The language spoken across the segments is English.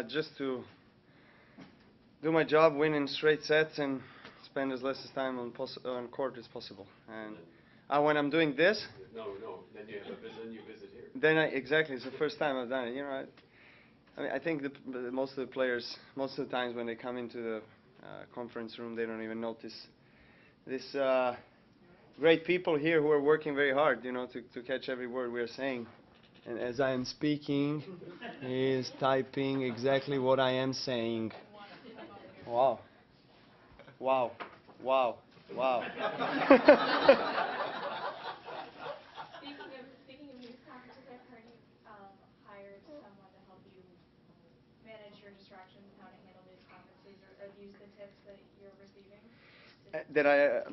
Just to do my job, win in straight sets, and spend as less time on court as possible. And when I'm doing this, No. Then you visit here. exactly, it's the first time I've done it. I mean, I think most of the players, most of the times when they come into the conference room, they don't even notice this great people here who are working very hard, to catch every word we are saying. And as I am speaking, he is typing exactly what I am saying. Wow. Wow. Wow. Wow. Speaking of news conferences, I've heard you hired someone to help you manage your distractions and how to handle news conferences. Are these the tips that you're receiving? That I,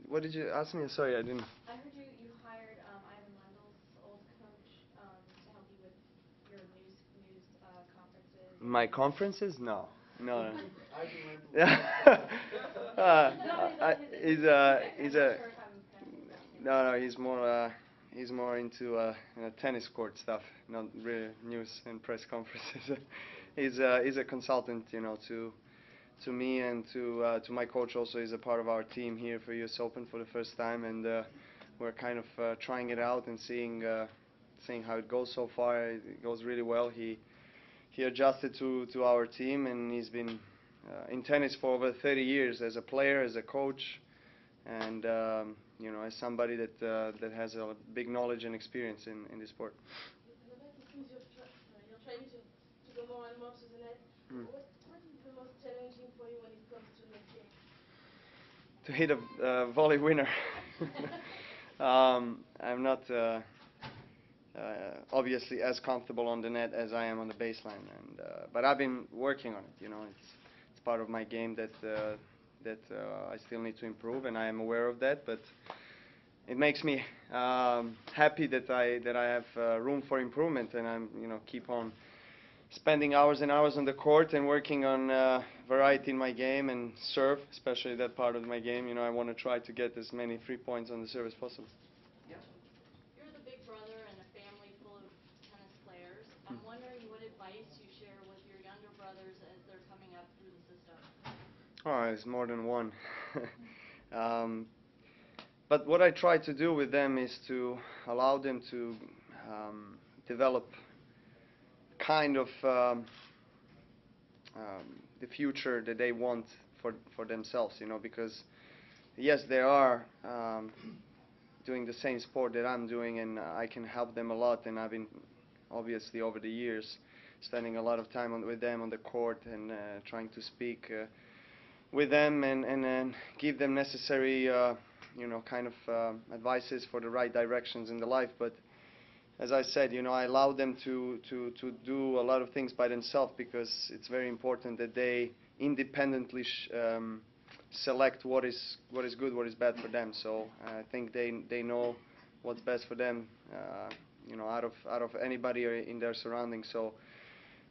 what did you ask me? Sorry, I didn't. I heard you hired Ivan Lendl's old coach to help you with your news conferences. My conferences? No. He's no, he's more into tennis court stuff, not really news and press conferences. He's a consultant, to me and to my coach. Also, he's a part of our team here for US Open for the first time, and we're kind of trying it out and seeing how it goes so far. It goes really well. He adjusted to our team, and he's been in tennis for over 30 years as a player, as a coach, and as somebody that has a big knowledge and experience in this sport. It seems you're trying to go more and more to the net. What is the most challenging for you when it comes to net game? To hit a volley winner. I'm not obviously as comfortable on the net as I am on the baseline, but I've been working on it. It's part of my game that I still need to improve, and I am aware of that. But it makes me happy that I have room for improvement, and I'm keep on spending hours and hours on the court and working on variety in my game and serve, especially that part of my game. I want to try to get as many 3 points on the serve as possible. You're the big brother in a family full of tennis players. I'm wondering what advice you share with your younger brothers as they're coming up through the system. Oh, it's more than one. But what I try to do with them is to allow them to develop kind of the future that they want for themselves, because yes, they are doing the same sport that I'm doing, and I can help them a lot, and I've been obviously over the years spending a lot of time with them on the court and trying to speak with them and give them necessary kind of advices for the right directions in the life. But as I said, I allow them to do a lot of things by themselves, because it's very important that they independently select what is good, what is bad for them. So I think they know what's best for them, out of anybody in their surroundings. So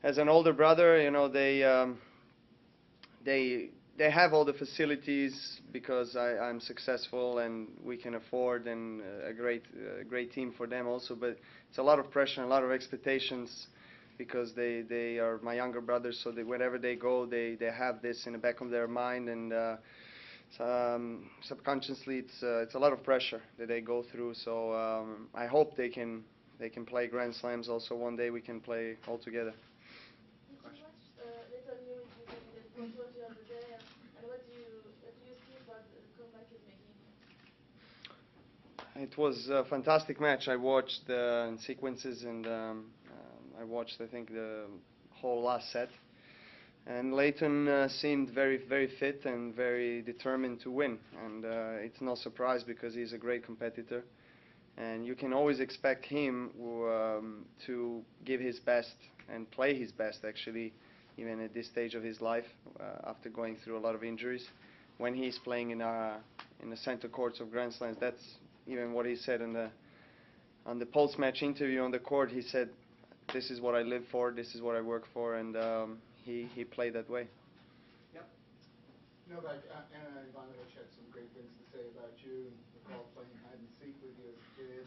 as an older brother, they have all the facilities because I'm successful and we can afford, and a great team for them also. But it's a lot of pressure and a lot of expectations, because they are my younger brothers. So wherever they go, they have this in the back of their mind, and subconsciously it's a lot of pressure that they go through. So I hope they can play Grand Slams also one day. We can play all together. Did you watch later news regarding that photo the other day, and what do you see about the comeback he's making? It was a fantastic match. I watched the sequences, and I watched, I think, the whole last set. And Leighton seemed very, very fit and very determined to win. And it's no surprise, because he's a great competitor. And you can always expect him to give his best and play his best, actually, even at this stage of his life, after going through a lot of injuries. When he's playing in the center courts of Grand Slams, that's even what he said on the post-match interview on the court. He said, "This is what I live for. This is what I work for," and he played that way. Yep. Novak, Anna Ivanovic had some great things to say about you. Recalled playing hide and seek with you as a kid,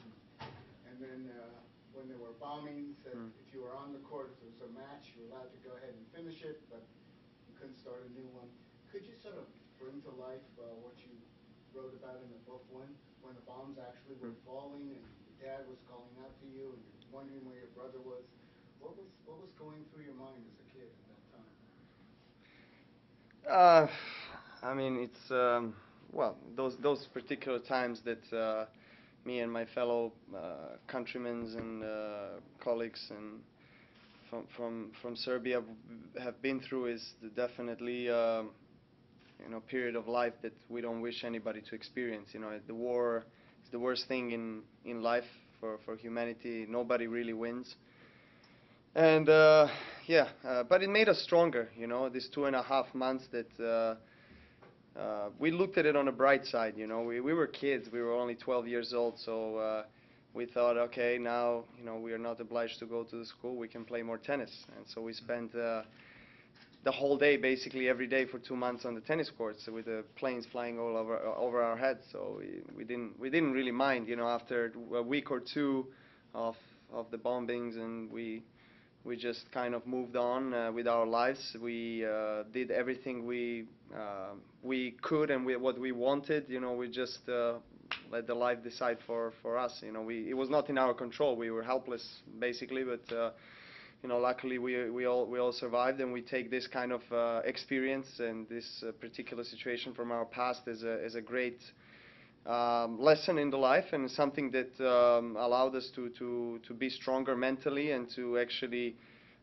and then when there were bombings, that if you were on the court, if there was a match, you were allowed to go. ship, but you couldn't start a new one. Could you sort of bring to life what you wrote about in the book when the bombs actually were falling and your dad was calling out to you and you're wondering where your brother was? What was going through your mind as a kid at that time? I mean, it's well, those particular times that me and my fellow countrymen and colleagues and from Serbia have been through is definitely period of life that we don't wish anybody to experience. The war is the worst thing in life for humanity. Nobody really wins. And yeah, but it made us stronger. These 2.5 months that we looked at it on a bright side. We were kids. We were only 12 years old, so we thought, okay, now we are not obliged to go to the school. We can play more tennis, and so we spent the whole day, basically every day for 2 months on the tennis courts with the planes flying all over our heads. So we didn't really mind. After a week or two of the bombings, and we just kind of moved on with our lives. We did everything we could and what we wanted. We just let the life decide for us. It was not in our control. We were helpless basically, but luckily we all survived, and we take this kind of experience and this particular situation from our past as a great lesson in the life, and something that allowed us to be stronger mentally and to actually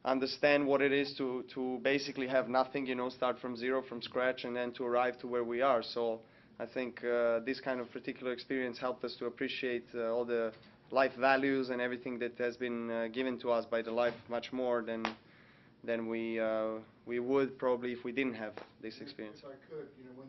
understand what it is to basically have nothing, start from zero, from scratch, and then to arrive to where we are. So I think this kind of particular experience helped us to appreciate all the life values and everything that has been given to us by the life much more than we would probably if we didn't have this experience. If I could, when